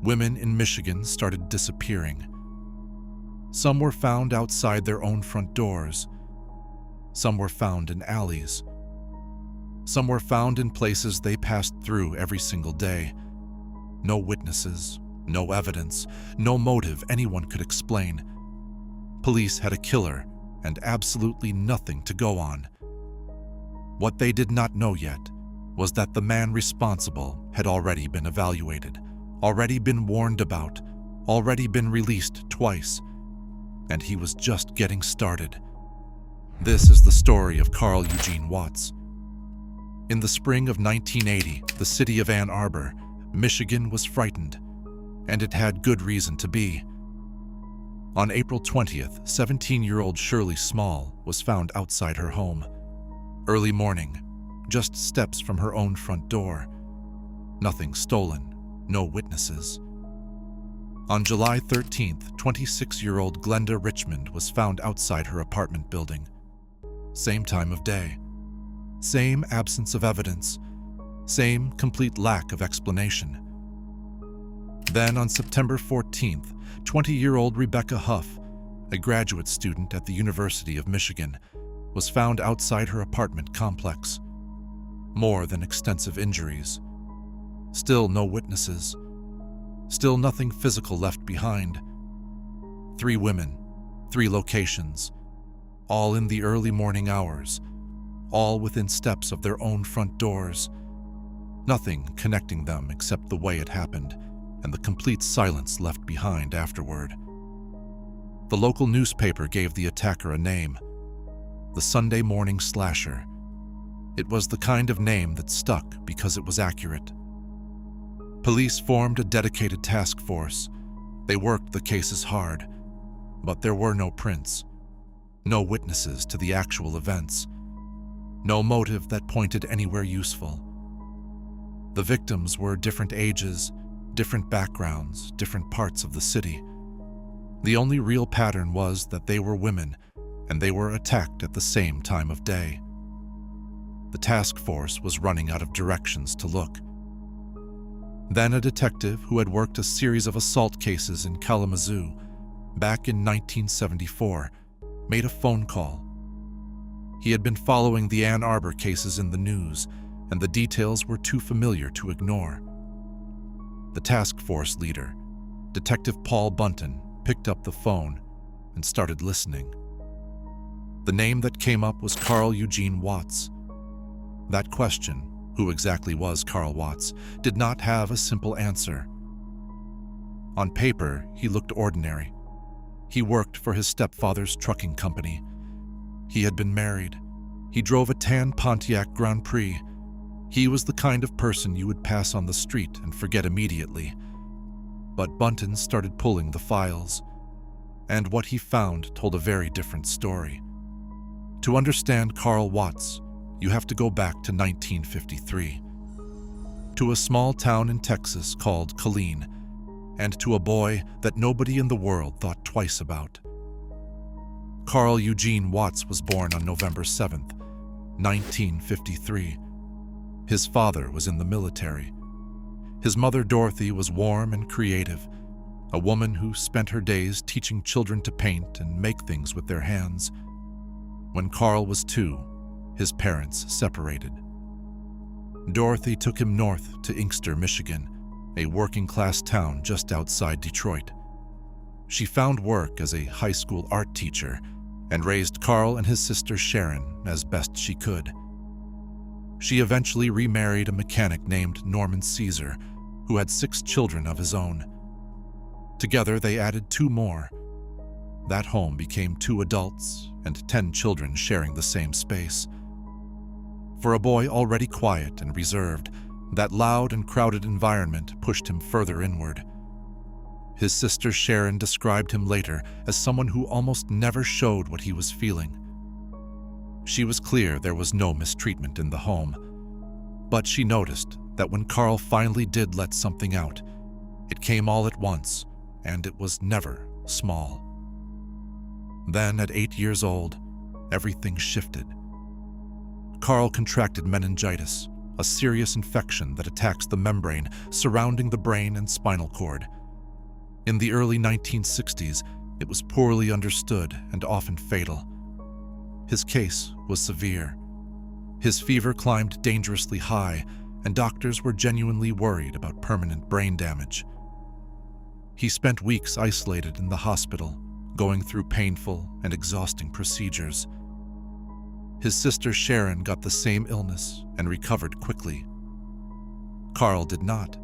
Women in Michigan started disappearing. Some were found outside their own front doors. Some were found in alleys. Some were found in places they passed through every single day. No witnesses, no evidence, no motive anyone could explain. Police had a killer and absolutely nothing to go on. What they did not know yet was that the man responsible had already been evaluated, already been warned about, already been released twice, and he was just getting started. This is the story of Carl Eugene Watts. In the spring of 1980, the city of Ann Arbor, Michigan was frightened, and it had good reason to be. On April 20th, 17-year-old Shirley Small was found outside her home. Early morning, just steps from her own front door. Nothing stolen, no witnesses. On July 13th, 26-year-old Glenda Richmond was found outside her apartment building. Same time of day. Same absence of evidence. Same complete lack of explanation. Then on September 14th, 20-year-old Rebecca Huff, a graduate student at the University of Michigan, was found outside her apartment complex. More than extensive injuries. Still no witnesses. Still nothing physical left behind. 3 women, 3 locations, all in the early morning hours, all within steps of their own front doors. Nothing connecting them except the way it happened and the complete silence left behind afterward. The local newspaper gave the attacker a name, the Sunday Morning Slasher. It was the kind of name that stuck because it was accurate. Police formed a dedicated task force. They worked the cases hard, but there were no prints, no witnesses to the actual events, no motive that pointed anywhere useful. The victims were different ages, different backgrounds, different parts of the city. The only real pattern was that they were women, and they were attacked at the same time of day. The task force was running out of directions to look. Then a detective who had worked a series of assault cases in Kalamazoo back in 1974 made a phone call. He had been following the Ann Arbor cases in the news, and the details were too familiar to ignore. The task force leader, Detective Paul Bunton, picked up the phone and started listening. The name that came up was Carl Eugene Watts. That question, who exactly was Carl Watts, did not have a simple answer. On paper, he looked ordinary. He worked for his stepfather's trucking company. He had been married. He drove a tan Pontiac Grand Prix. He was the kind of person you would pass on the street and forget immediately. But Bunton started pulling the files, and what he found told a very different story. To understand Carl Watts, you have to go back to 1953, to a small town in Texas called Killeen, and to a boy that nobody in the world thought twice about. Carl Eugene Watts was born on November 7th, 1953. His father was in the military. His mother, Dorothy, was warm and creative, a woman who spent her days teaching children to paint and make things with their hands. When Carl was 2, his parents separated. Dorothy took him north to Inkster, Michigan, a working-class town just outside Detroit. She found work as a high school art teacher and raised Carl and his sister Sharon as best she could. She eventually remarried a mechanic named Norman Caesar, who had 6 children of his own. Together, they added 2 more. That home became 2 adults and 10 children sharing the same space. For a boy already quiet and reserved, that loud and crowded environment pushed him further inward. His sister Sharon described him later as someone who almost never showed what he was feeling. She was clear there was no mistreatment in the home, but she noticed that when Carl finally did let something out, it came all at once, and it was never small. Then, at 8 years old, everything shifted. Carl contracted meningitis, a serious infection that attacks the membrane surrounding the brain and spinal cord. In the early 1960s, it was poorly understood and often fatal. His case was severe. His fever climbed dangerously high, and doctors were genuinely worried about permanent brain damage. He spent weeks isolated in the hospital, going through painful and exhausting procedures. His sister Sharon got the same illness and recovered quickly. Carl did not.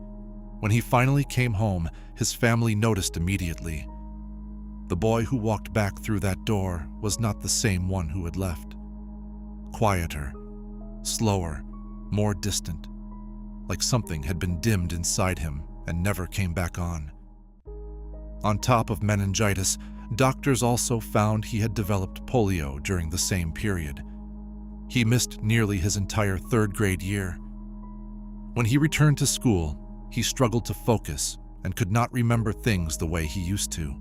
When he finally came home, his family noticed immediately. The boy who walked back through that door was not the same one who had left. Quieter, slower, more distant, like something had been dimmed inside him and never came back on. On top of meningitis, doctors also found he had developed polio during the same period. He missed nearly his entire third-grade year. When he returned to school, he struggled to focus and could not remember things the way he used to.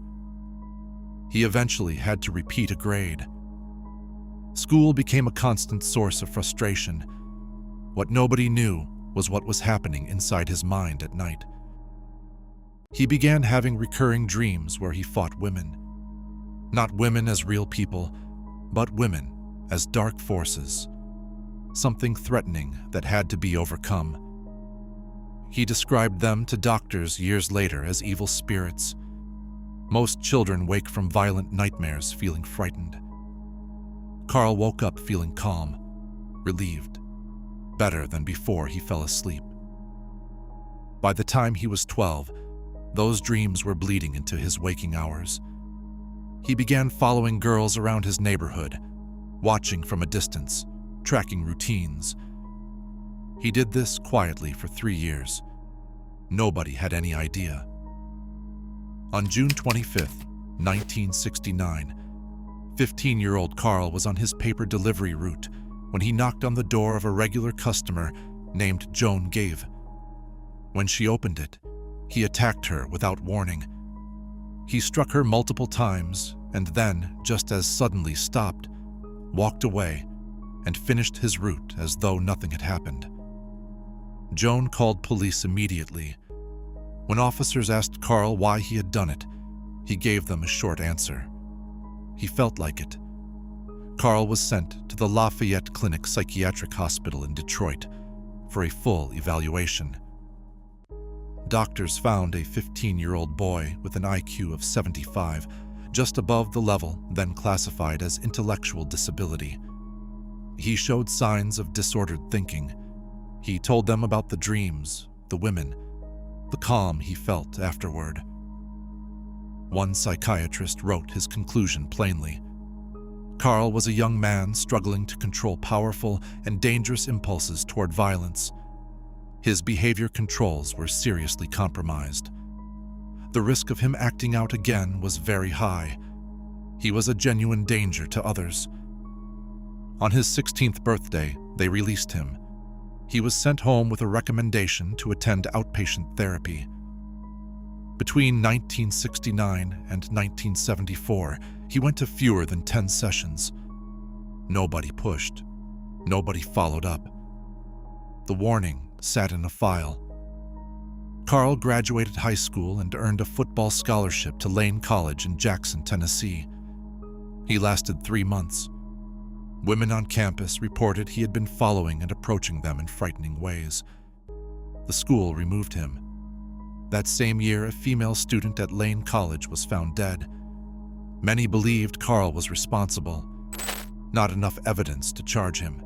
He eventually had to repeat a grade. School became a constant source of frustration. What nobody knew was what was happening inside his mind at night. He began having recurring dreams where he fought women. Not women as real people, but women as dark forces, something threatening that had to be overcome. He described them to doctors years later as evil spirits. Most children wake from violent nightmares feeling frightened. Carl woke up feeling calm, relieved, better than before he fell asleep. By the time he was 12, those dreams were bleeding into his waking hours. He began following girls around his neighborhood, watching from a distance, tracking routines. He did this quietly for 3 years. Nobody had any idea. On June 25, 1969, 15-year-old Carl was on his paper delivery route when he knocked on the door of a regular customer named Joan Gave. When she opened it, he attacked her without warning. He struck her multiple times and then, just as suddenly, stopped, walked away, and finished his route as though nothing had happened. Joan called police immediately. When officers asked Carl why he had done it, he gave them a short answer. He felt like it. Carl was sent to the Lafayette Clinic Psychiatric Hospital in Detroit for a full evaluation. Doctors found a 15-year-old boy with an IQ of 75, just above the level then classified as intellectual disability. He showed signs of disordered thinking. He told them about the dreams, the women, the calm he felt afterward. One psychiatrist wrote his conclusion plainly. Carl was a young man struggling to control powerful and dangerous impulses toward violence. His behavior controls were seriously compromised. The risk of him acting out again was very high. He was a genuine danger to others. On his 16th birthday, they released him. He was sent home with a recommendation to attend outpatient therapy. Between 1969 and 1974, he went to fewer than 10 sessions. Nobody pushed. Nobody followed up. The warning sat in a file. Carl graduated high school and earned a football scholarship to Lane College in Jackson, Tennessee. He lasted 3 months. Women on campus reported he had been following and approaching them in frightening ways. The school removed him. That same year, a female student at Lane College was found dead. Many believed Carl was responsible. Not enough evidence to charge him.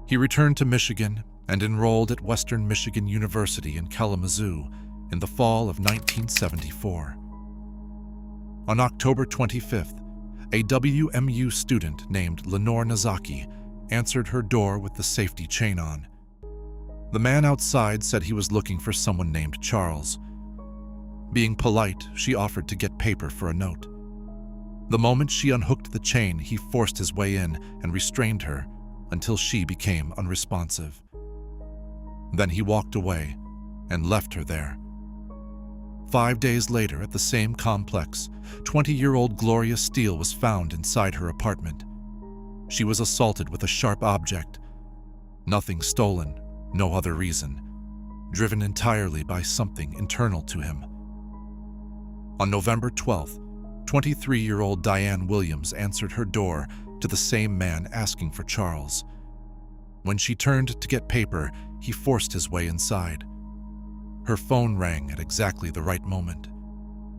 He returned to Michigan and enrolled at Western Michigan University in Kalamazoo in the fall of 1974. On October 25th, a WMU student named Lenore Nazaki answered her door with the safety chain on. The man outside said he was looking for someone named Charles. Being polite, she offered to get paper for a note. The moment she unhooked the chain, he forced his way in and restrained her until she became unresponsive. Then he walked away and left her there. 5 days later, at the same complex, 20-year-old Gloria Steele was found inside her apartment. She was assaulted with a sharp object. Nothing stolen, no other reason, driven entirely by something internal to him. On November 12th, 23-year-old Diane Williams answered her door to the same man asking for Charles. When she turned to get paper, he forced his way inside. Her phone rang at exactly the right moment.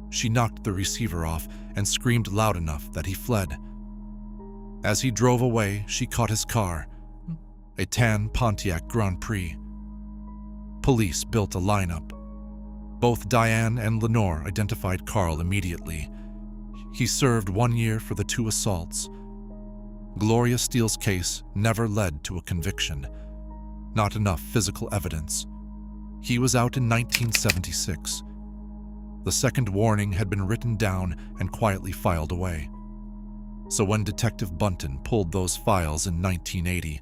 She knocked the receiver off and screamed loud enough that he fled. As he drove away, she caught his car, a tan Pontiac Grand Prix. Police built a lineup. Both Diane and Lenore identified Carl immediately. He served 1 year for the 2 assaults. Gloria Steele's case never led to a conviction. Not enough physical evidence. He was out in 1976. The second warning had been written down and quietly filed away. So when Detective Bunton pulled those files in 1980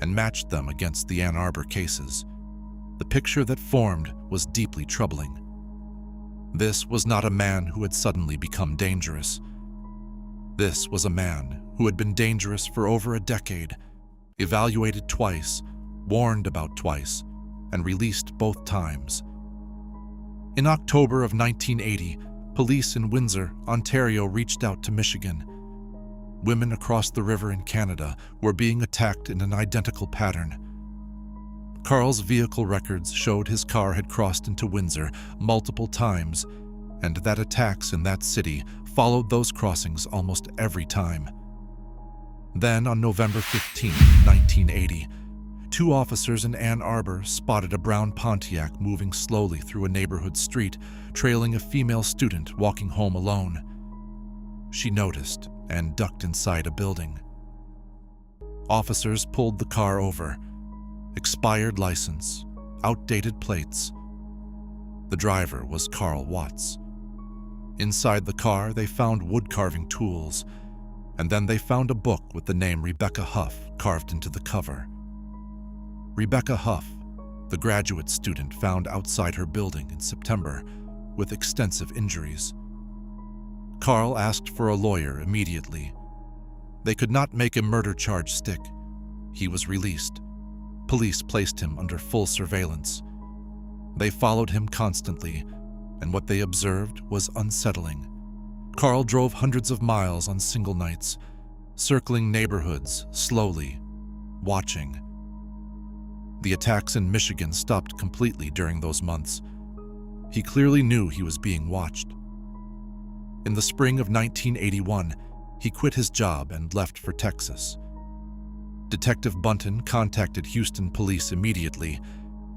and matched them against the Ann Arbor cases, the picture that formed was deeply troubling. This was not a man who had suddenly become dangerous. This was a man who had been dangerous for over a decade, evaluated twice, warned about twice, and released both times. In October of 1980, police in Windsor, Ontario reached out to Michigan. Women across the river in Canada were being attacked in an identical pattern. Carl's vehicle records showed his car had crossed into Windsor multiple times, and that attacks in that city followed those crossings almost every time. Then, on November 15, 1980, 2 officers in Ann Arbor spotted a brown Pontiac moving slowly through a neighborhood street, trailing a female student walking home alone. She noticed and ducked inside a building. Officers pulled the car over. Expired license, outdated plates. The driver was Carl Watts. Inside the car, they found wood-carving tools, and then they found a book with the name Rebecca Huff carved into the cover. Rebecca Huff, the graduate student found outside her building in September with extensive injuries. Carl asked for a lawyer immediately. They could not make a murder charge stick. He was released. Police placed him under full surveillance. They followed him constantly, and what they observed was unsettling. Carl drove hundreds of miles on single nights, circling neighborhoods slowly, watching. The attacks in Michigan stopped completely during those months. He clearly knew he was being watched. In the spring of 1981, he quit his job and left for Texas. Detective Bunton contacted Houston police immediately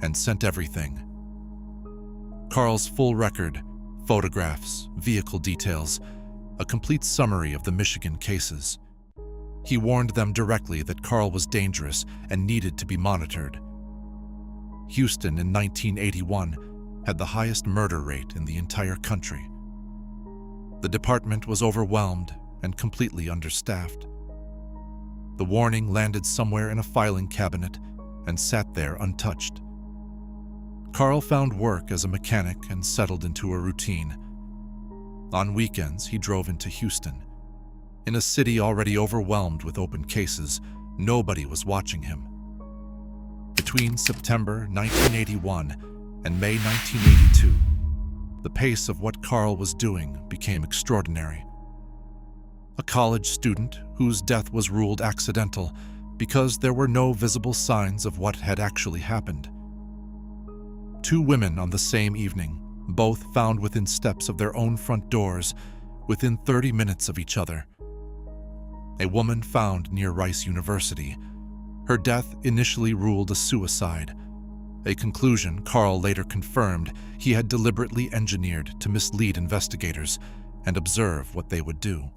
and sent everything. Carl's full record, photographs, vehicle details, a complete summary of the Michigan cases. He warned them directly that Carl was dangerous and needed to be monitored. Houston in 1981 had the highest murder rate in the entire country. The department was overwhelmed and completely understaffed. The warning landed somewhere in a filing cabinet and sat there untouched. Carl found work as a mechanic and settled into a routine. On weekends, he drove into Houston. In a city already overwhelmed with open cases, nobody was watching him. Between September 1981 and May 1982, the pace of what Carl was doing became extraordinary. A college student whose death was ruled accidental because there were no visible signs of what had actually happened. 2 women on the same evening, both found within steps of their own front doors, within 30 minutes of each other. A woman found near Rice University. Her death initially ruled a suicide, a conclusion Carl later confirmed he had deliberately engineered to mislead investigators and observe what they would do.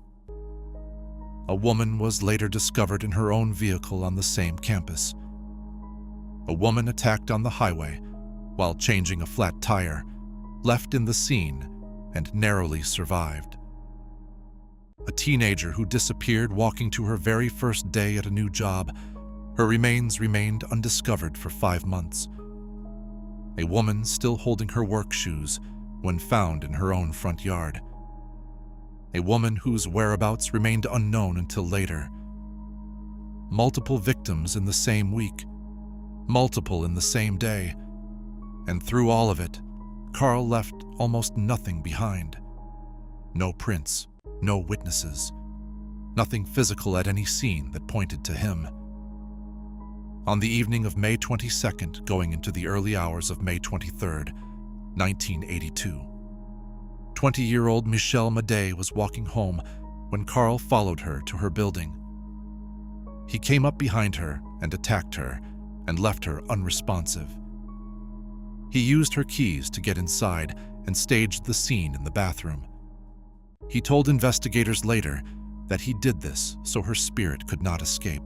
A woman was later discovered in her own vehicle on the same campus. A woman attacked on the highway while changing a flat tire, left in the scene, and narrowly survived. A teenager who disappeared walking to her very first day at a new job. Her remains remained undiscovered for 5 months. A woman still holding her work shoes when found in her own front yard. A woman whose whereabouts remained unknown until later. Multiple victims in the same week. multiple in the same day, and through all of it, Carl left almost nothing behind. No prints, no witnesses, nothing physical at any scene that pointed to him. On the evening of May 22nd, going into the early hours of May 23rd, 1982, 20-year-old Michelle Madej was walking home when Carl followed her to her building. He came up behind her and attacked her and left her unresponsive. He used her keys to get inside and staged the scene in the bathroom. He told investigators later that he did this so her spirit could not escape.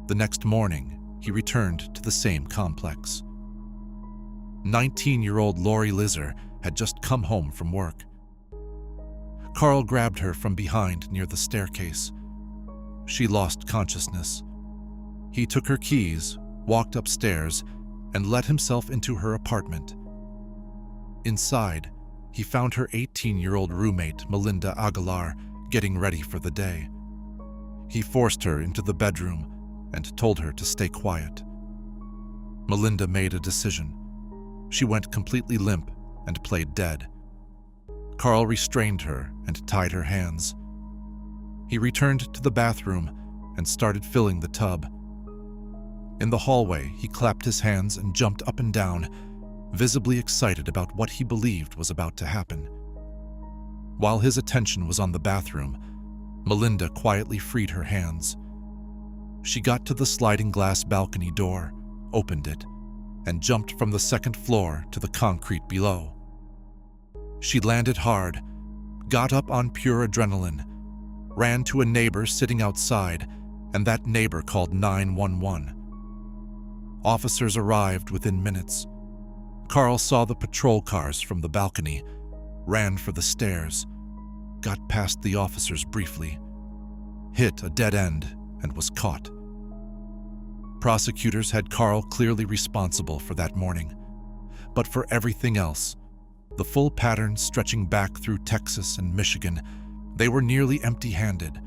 The next morning, he returned to the same complex. 19-year-old Lori Lizer had just come home from work. Carl grabbed her from behind near the staircase. She lost consciousness. He took her keys, walked upstairs, and let himself into her apartment. Inside, he found her 18-year-old roommate, Melinda Aguilar, getting ready for the day. He forced her into the bedroom and told her to stay quiet. Melinda made a decision. She went completely limp and played dead. Carl restrained her and tied her hands. He returned to the bathroom and started filling the tub. In the hallway, he clapped his hands and jumped up and down, visibly excited about what he believed was about to happen. While his attention was on the bathroom, Melinda quietly freed her hands. She got to the sliding glass balcony door, opened it, and jumped from the second floor to the concrete below. She landed hard, got up on pure adrenaline, ran to a neighbor sitting outside, and that neighbor called 911. Officers arrived within minutes. Carl saw the patrol cars from the balcony, ran for the stairs, got past the officers briefly, hit a dead end, and was caught. Prosecutors had Carl clearly responsible for that morning, but for everything else, the full pattern stretching back through Texas and Michigan, they were nearly empty-handed.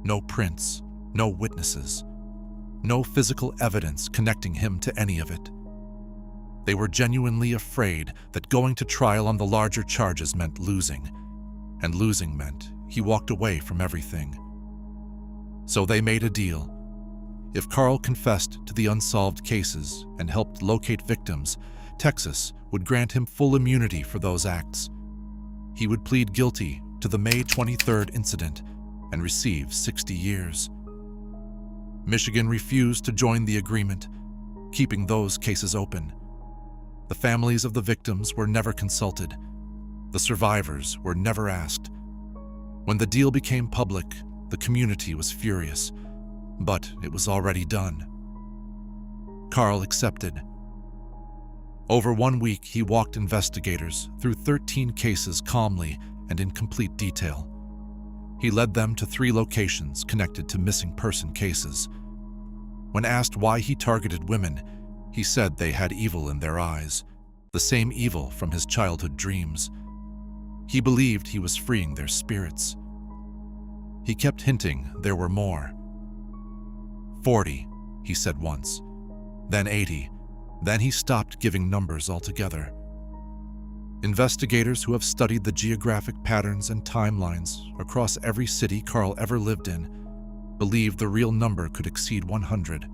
No prints, no witnesses, no physical evidence connecting him to any of it. They were genuinely afraid that going to trial on the larger charges meant losing, and losing meant he walked away from everything. So they made a deal. If Carl confessed to the unsolved cases and helped locate victims, Texas would grant him full immunity for those acts. He would plead guilty to the May 23rd incident and receive 60 years. Michigan refused to join the agreement, keeping those cases open. The families of the victims were never consulted. The survivors were never asked. When the deal became public, the community was furious, but it was already done. Carl accepted. Over 1 week, he walked investigators through 13 cases calmly and in complete detail. He led them to 3 locations connected to missing person cases. When asked why he targeted women, he said they had evil in their eyes, the same evil from his childhood dreams. He believed he was freeing their spirits. He kept hinting there were more. 40, he said once, then 80, then he stopped giving numbers altogether. Investigators who have studied the geographic patterns and timelines across every city Carl ever lived in believe the real number could exceed 100.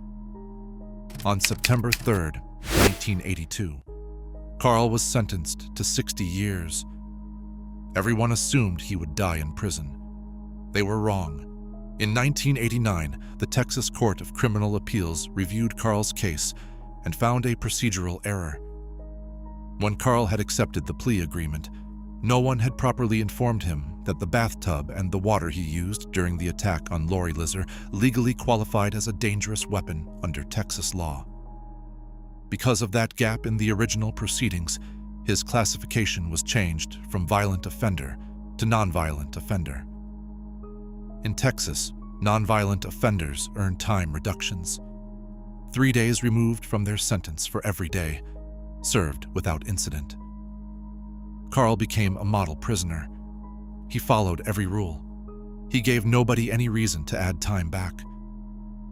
On September 3rd, 1982, Carl was sentenced to 60 years. Everyone assumed he would die in prison. They were wrong. In 1989, the Texas Court of Criminal Appeals reviewed Carl's case and found a procedural error. When Carl had accepted the plea agreement, no one had properly informed him that the bathtub and the water he used during the attack on Lori Lizer legally qualified as a dangerous weapon under Texas law. Because of that gap in the original proceedings, his classification was changed from violent offender to nonviolent offender. In Texas, nonviolent offenders earn time reductions. 3 days removed from their sentence for every day, served without incident. Carl became a model prisoner. He followed every rule. He gave nobody any reason to add time back.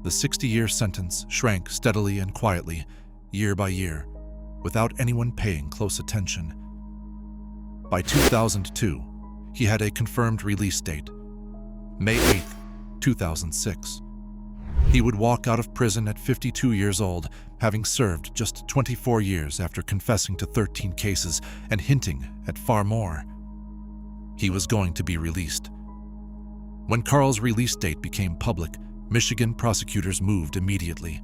The 60-year sentence shrank steadily and quietly, year by year, without anyone paying close attention. By 2002, he had a confirmed release date, May 8, 2006. He would walk out of prison at 52 years old, having served just 24 years after confessing to 13 cases and hinting at far more. He was going to be released. When Carl's release date became public, Michigan prosecutors moved immediately.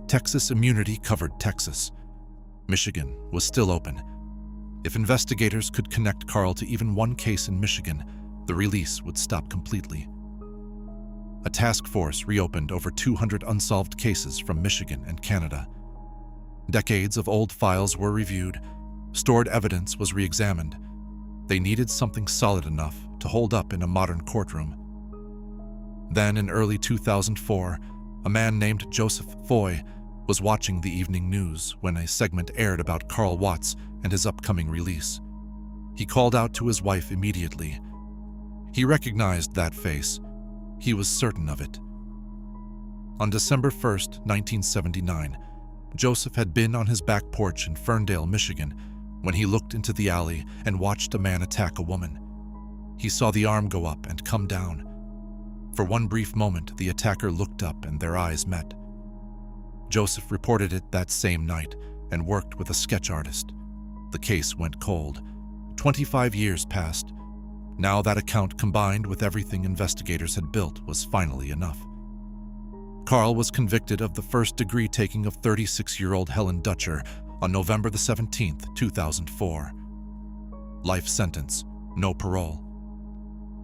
Texas immunity covered Texas. Michigan was still open. If investigators could connect Carl to even one case in Michigan, the release would stop completely. A task force reopened over 200 unsolved cases from Michigan and Canada. Decades of old files were reviewed. Stored evidence was re-examined. They needed something solid enough to hold up in a modern courtroom. Then, in early 2004, a man named Joseph Foy was watching the evening news when a segment aired about Carl Watts and his upcoming release. He called out to his wife immediately. He recognized that face. He was certain of it. On December 1, 1979, Joseph had been on his back porch in Ferndale, Michigan, when he looked into the alley and watched a man attack a woman. He saw the arm go up and come down. For one brief moment, the attacker looked up and their eyes met. Joseph reported it that same night and worked with a sketch artist. The case went cold. 25 years passed. Now that account, combined with everything investigators had built, was finally enough. Carl was convicted of the first-degree taking of 36-year-old Helen Dutcher on November 17, 2004. Life sentence, no parole.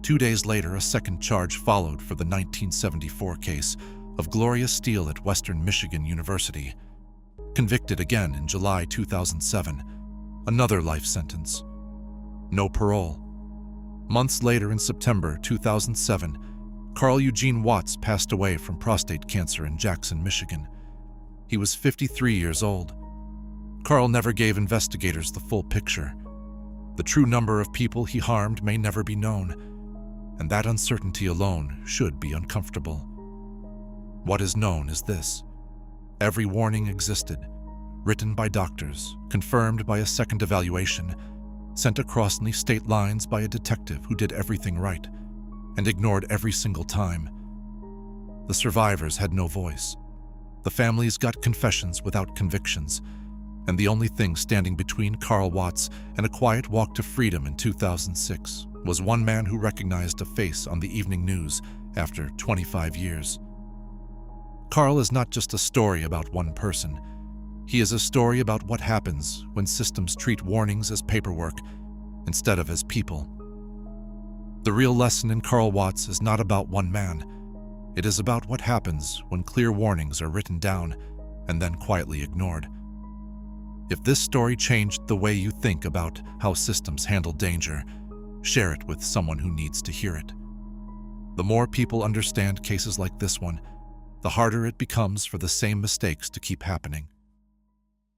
2 days later, a second charge followed for the 1974 case of Gloria Steele at Western Michigan University. Convicted again in July 2007, another life sentence, no parole. Months later, in September 2007, Carl Eugene Watts passed away from prostate cancer in Jackson, Michigan. He was 53 years old. Carl never gave investigators the full picture. The true number of people he harmed may never be known, and that uncertainty alone should be uncomfortable. What is known is this: every warning existed, written by doctors, confirmed by a second evaluation, sent across the state lines by a detective who did everything right and ignored every single time. The survivors had no voice. The families got confessions without convictions, and the only thing standing between Carl Watts and a quiet walk to freedom in 2006 was one man who recognized a face on the evening news after 25 years. Carl is not just a story about one person. He is a story about what happens when systems treat warnings as paperwork instead of as people. The real lesson in Carl Watts is not about one man. It is about what happens when clear warnings are written down and then quietly ignored. If this story changed the way you think about how systems handle danger, share it with someone who needs to hear it. The more people understand cases like this one, the harder it becomes for the same mistakes to keep happening.